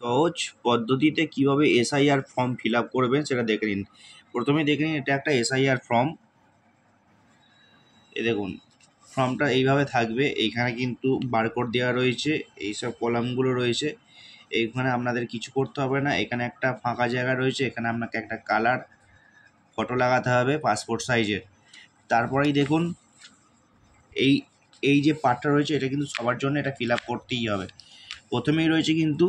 সহজ পদ্ধতিতে কিভাবে এসআইআর ফর্ম ফিল আপ করবেন সেটা দেখে নিন। প্রথমে দেখে নিন, এটা একটা এসআইআর ফর্ম। এ দেখুন, ফর্মটা এইভাবে থাকবে। এইখানে কিন্তু বারকোড দেওয়া রয়েছে, এইসব কলামগুলো রয়েছে। এইখানে আপনাদের কিছু করতে হবে না। এখানে একটা ফাঁকা জায়গা রয়েছে, এখানে আপনাকে একটা কালার ফটো লাগাতে হবে পাসপোর্ট সাইজের। তারপরেই দেখুন এই এই যে পার্টটা রয়েছে, এটা কিন্তু সবার জন্য এটা ফিল আপ করতেই হবে। প্রথমেই রয়েছে কিন্তু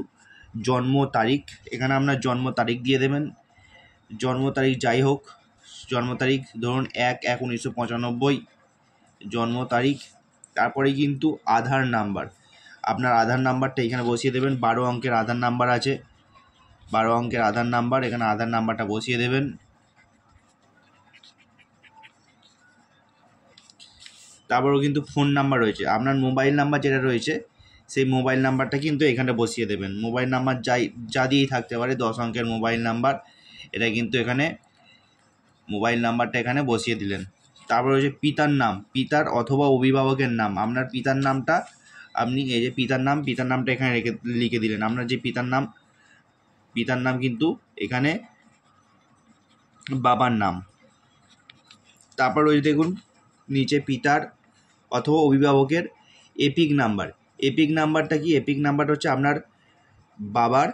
জন্ম তারিখ। এখানে আপনার জন্ম তারিখ দিয়ে দেবেন। জন্ম তারিখ যাই হোক, জন্ম তারিখ ধরুন 1/1/1995 জন্ম তারিখ। তারপরে কিন্তু আধার নাম্বার, আপনার আধার নাম্বারটা এখানে বসিয়ে দেবেন। 12 অঙ্কের আধার নাম্বার আছে, 12 অঙ্কের আধার নাম্বার, এখানে আধার নাম্বারটা বসিয়ে দেবেন। তারপরেও কিন্তু ফোন নাম্বার রয়েছে, আপনার মোবাইল নাম্বার যেটা রয়েছে সেই মোবাইল নাম্বারটা কিন্তু এখানে বসিয়ে দেবেন। মোবাইল নাম্বার যা দিয়েই থাকতে পারে, 10 অঙ্কের মোবাইল নাম্বার, এটা কিন্তু এখানে মোবাইল নাম্বারটা এখানে বসিয়ে দিলেন। তারপরে রয়েছে পিতার নাম, পিতার অথবা অভিভাবকের নাম। আপনার পিতার নামটা আপনি এই যে পিতার নামটা এখানে লিখে দিলেন। আপনার যে পিতার নাম কিন্তু এখানে বাবার নাম। তারপর রয়েছে দেখুন নিচে পিতার অথবা অভিভাবকের এপিক নাম্বার। এপিক নাম্বারটা কি? এপিক নাম্বারটা হচ্ছে আপনার বাবার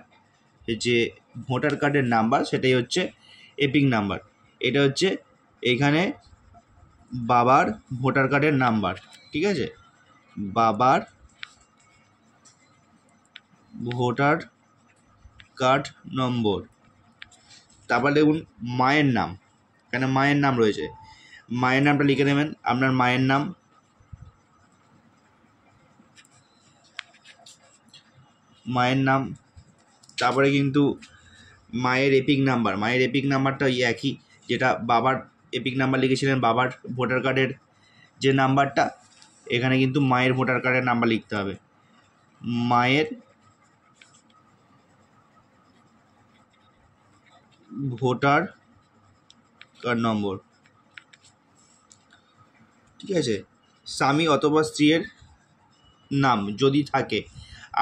যে ভোটার কার্ডের নাম্বার, সেটাই হচ্ছে এপিক নাম্বার। এটা হচ্ছে এখানে বাবার ভোটার কার্ডের নাম্বার, ঠিক আছে? বাবার ভোটার কার্ড নম্বর। তারপর দেখুন মায়ের নাম, এখানে মায়ের নাম রয়েছে, মায়ের নামটা লিখে নেবেন। আপনার মায়ের নাম, তারপরে কিন্তু মায়ের এপিক নাম্বারটা ওই একই, যেটা বাবার এপিক নাম্বার লিখেছিলেন, বাবার ভোটার কার্ডের যে নাম্বারটা, এখানে কিন্তু মায়ের ভোটার কার্ডের নাম্বার লিখতে হবে। মায়ের ভোটার কার্ড নম্বর, ঠিক আছে? স্বামী অথবা স্ত্রীর নাম যদি থাকে,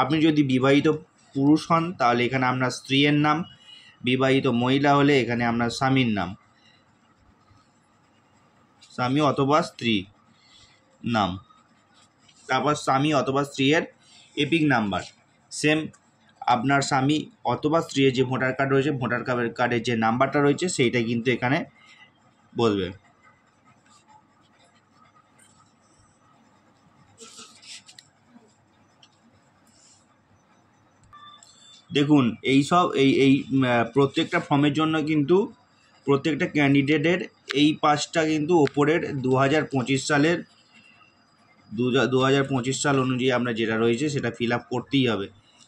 আপনি যদি বিবাহিত পুরুষ হন তাহলে এখানে আপনার স্ত্রীর নাম, বিবাহিত মহিলা হলে এখানে আপনার স্বামীর নাম, স্বামী অথবা স্ত্রী নাম। তারপর স্বামী অথবা স্ত্রীর এপিক নাম্বার, সেম আপনার স্বামী অথবা স্ত্রীর যে ভোটার কার্ড রয়েছে, ভোটার কার্ডের যে নাম্বারটা রয়েছে সেইটা কিন্তু এখানে বলবে। দেখুন এই প্রত্যেকটা ফর্মের জন্য কিন্তু প্রত্যেকটা ক্যান্ডিডেটের এই পাঁচটা কিন্তু ওপরের 2025 সালের 2025 সাল অনুযায়ী আমরা যেটা রয়েছে সেটা ফিল আপ করতেই হবে।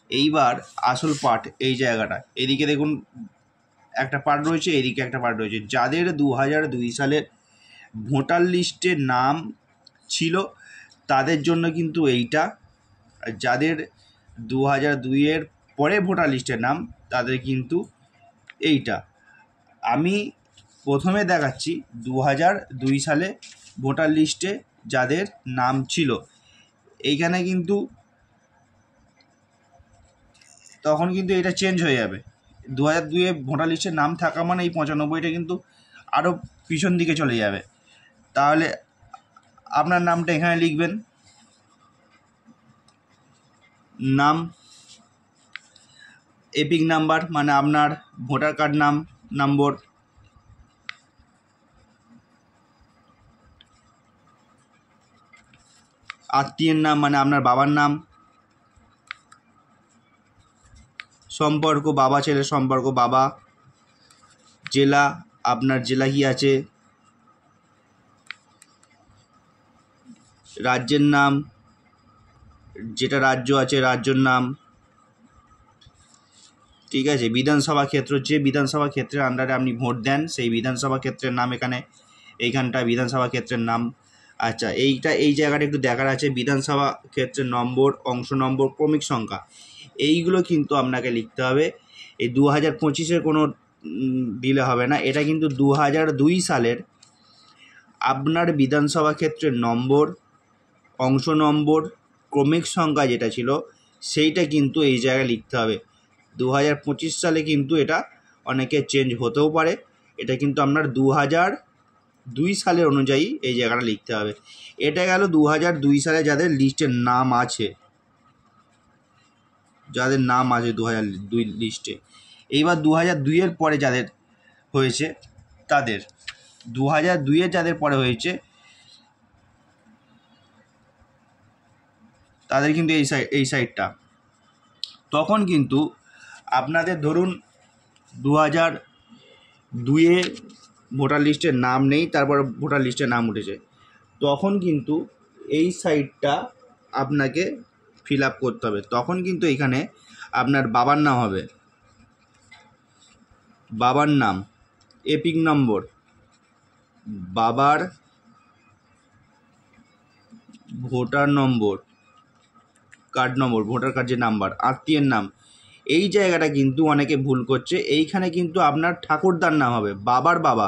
এইবার আসল পার্ট এই জায়গাটা, এদিকে দেখুন একটা পার্ট রয়েছে, এদিকে একটা পার্ট রয়েছে। যাদের 2002 সালের ভোটার লিস্টে নাম ছিল তাদের জন্য কিন্তু এইটা, যাদের 2002-এর পরে ভোটার লিস্টের নাম তাদের কিন্তু এইটা। আমি প্রথমে দেখাচ্ছি 2002 সালে ভোটার লিস্টে যাদের নাম ছিল। এইখানে কিন্তু তখন কিন্তু এটা চেঞ্জ হয়ে যাবে। 2002-এ ভোটার লিস্টে নাম থাকা মানে এই 95টা কিন্তু আরও পিছন দিকে চলে যাবে। তাহলে আপনার নামটা এখানে লিখবেন, নাম, এপিক নাম্বার মানে আপনার ভোটার কার্ড নম্বর, আত্মীয়ের নাম মানে আপনার বাবার নাম, সম্পর্ক বাবা ছেলের সম্পর্ক বাবা, জেলা আপনার জেলা কি আছে, রাজ্যের নাম যেটা রাজ্য আছে রাজ্যের নাম, ঠিক আছে? বিধানসভা ক্ষেত্র, যে বিধানসভা ক্ষেত্রের আন্ডারে আপনি ভোট দেন সেই বিধানসভা ক্ষেত্রের নাম এইখানটা বিধানসভা ক্ষেত্রের নাম। আচ্ছা, এই জায়গাটা একটু দেখার আছে, বিধানসভা ক্ষেত্রের নম্বর, অংশ নম্বর, ক্রমিক সংখ্যা, এইগুলো কিন্তু আপনাকে লিখতে হবে। এই 2025-এর কোনো দিলে হবে না, এটা কিন্তু 2002 সালের আপনার বিধানসভা ক্ষেত্রের নম্বর, অংশ নম্বর, ক্রমিক সংখ্যা যেটা ছিল সেইটা কিন্তু এই জায়গায় লিখতে হবে। 2025 সালে কিন্তু এটা অনেকে চেঞ্জ হতেও পারে। এটা কিন্তু আপনার 2002 সালের অনুযায়ী এই জায়গাটা লিখতে হবে। এটা গেল 2002 সালে যাদের লিস্টের নাম আছে, যাদের নাম আছে 2002 লিস্টে। এইবার 2002-এর পরে যাদের হয়েছে তাদের 2002-এ যাদের পরে হয়েছে তাদের কিন্তু এই সাইডটা তখন কিন্তু আপনাদের ধরুন 2002-এ ভোটার লিস্টের নাম নেই, তারপর ভোটার লিস্টের নাম উঠেছে, তখন কিন্তু এই সাইডটা আপনাকে ফিল আপ করতে হবে। তখন কিন্তু এখানে আপনার বাবার নাম হবে, বাবার নাম, এপিক নম্বর, বাবার ভোটার নম্বর, কার্ড নম্বর, ভোটার কার্ড যে নাম্বার, আত্মীয়ের নাম। এই জায়গাটা কিন্তু অনেকে ভুল করছে। এইখানে কিন্তু আপনার ঠাকুরদার নাম হবে, বাবার বাবা,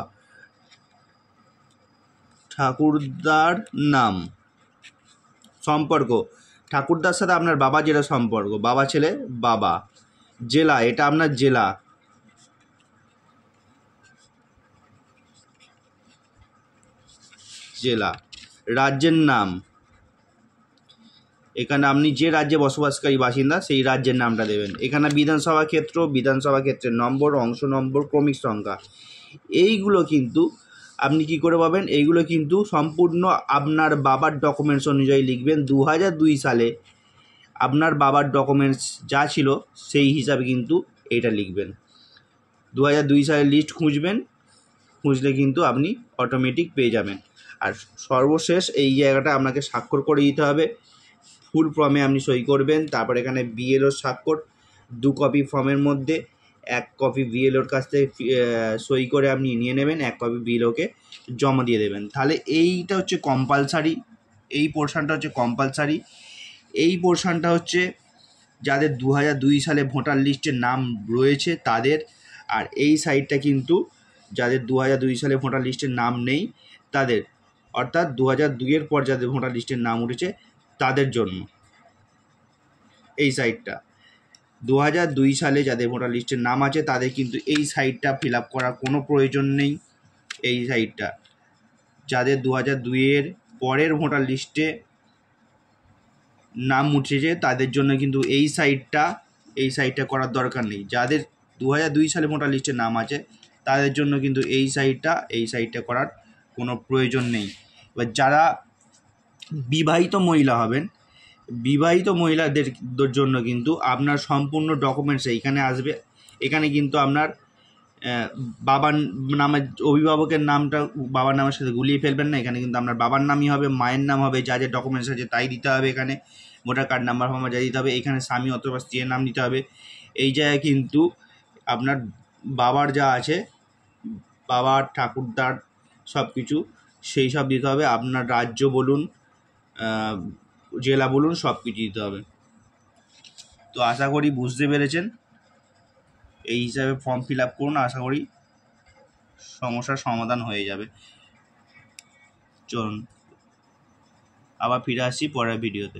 ঠাকুরদার নাম, সম্পর্ক, ঠাকুরদার সাথে আপনার বাবা যেটা সম্পর্ক, বাবা ছেলে বাবা, জেলা, এটা আপনার জেলা, জেলা, রাজ্যের নাম, এখানে আপনি যে রাজ্যে বসবাসকারী বাসিন্দা সেই রাজ্যের নামটা দেবেন। এখানে বিধানসভা ক্ষেত্র, বিধানসভা ক্ষেত্রের নম্বর, অংশ নম্বর, ক্রমিক সংখ্যা, এইগুলো কিন্তু আপনি কি করে পাবেন? এইগুলো কিন্তু সম্পূর্ণ আপনার বাবার ডকুমেন্টস অনুযায়ী লিখবেন। 2002 সালে আপনার বাবার ডকুমেন্টস যা ছিল সেই হিসাবে কিন্তু এইটা লিখবেন। 2002 সালের লিস্ট খুঁজলে কিন্তু আপনি অটোমেটিক পেয়ে যাবেন। আর সর্বশেষ এই জায়গাটা আপনাকে স্বাক্ষর করে দিতে হবে, ফুল ফর্মে আপনি সই করবেন। তারপর এখানে বিএলওর স্বাক্ষর 2 কপি ফর্মের মধ্যে, 1 কপি বিএলওর কাছ থেকে সই করে আপনি নিয়ে নেবেন, 1 কপি বিএলওকে জমা দিয়ে দেবেন। তাহলে এইটা হচ্ছে কম্পালসারি, এই পোর্শনটা হচ্ছে কম্পালসারি। এই পোর্শনটা হচ্ছে যাদের 2002 সালে ভোটার লিস্টের নাম রয়েছে তাদের, আর এই সাইডটা কিন্তু যাদের 2002 সালে ভোটার লিস্টের নাম নেই তাদের, অর্থাৎ 2002-এর পর যাদের ভোটার লিস্টের নাম উঠেছে তাদের জন্য এই সাইডটা। 2002 সালে যাদের ভোটার লিস্টের নাম আছে তাদের কিন্তু এই সাইডটা ফিল আপ করার কোনো প্রয়োজন নেই। এই সাইডটা যাদের 2002-এর পরের ভোটার লিস্টে নাম উঠেছে তাদের জন্য কিন্তু এই সাইডটা করার দরকার নেই। যাদের 2002 সালে ভোটার লিস্টে নাম আছে তাদের জন্য কিন্তু এই সাইডটা করার কোনো প্রয়োজন নেই। এবার যারা বিবাহিত মহিলা হবেন, বিবাহিত মহিলাদের জন্য কিন্তু আপনার সম্পূর্ণ ডকুমেন্টস এইখানে আসবে। এখানে কিন্তু আপনার বাবার নামের, অভিভাবকের নামটা বাবার নামের সাথে গুলিয়ে ফেলবেন না। এখানে কিন্তু আপনার বাবার নামই হবে, মায়ের নাম হবে, যা যা ডকুমেন্টস আছে তাই দিতে হবে। এখানে ভোটার কার্ড নাম্বার যা দিতে হবে। এখানে স্বামী অথবা স্ত্রীর নাম দিতে হবে। এই জায়গায় কিন্তু আপনার বাবার যা আছে, বাবার, ঠাকুরদার সব কিছু সেই সব দিতে হবে। আপনার রাজ্য বলুন, জেলা বলুন, সব কিছু দিতে হবে। তো আশা করি বুঝতে পেরেছেন। এই হিসাবে ফর্ম ফিল আপ করুন, আশা করি সমস্যার সমাধান হয়ে যাবে। চলুন আবার ফিরে আসছি পরের ভিডিওতে।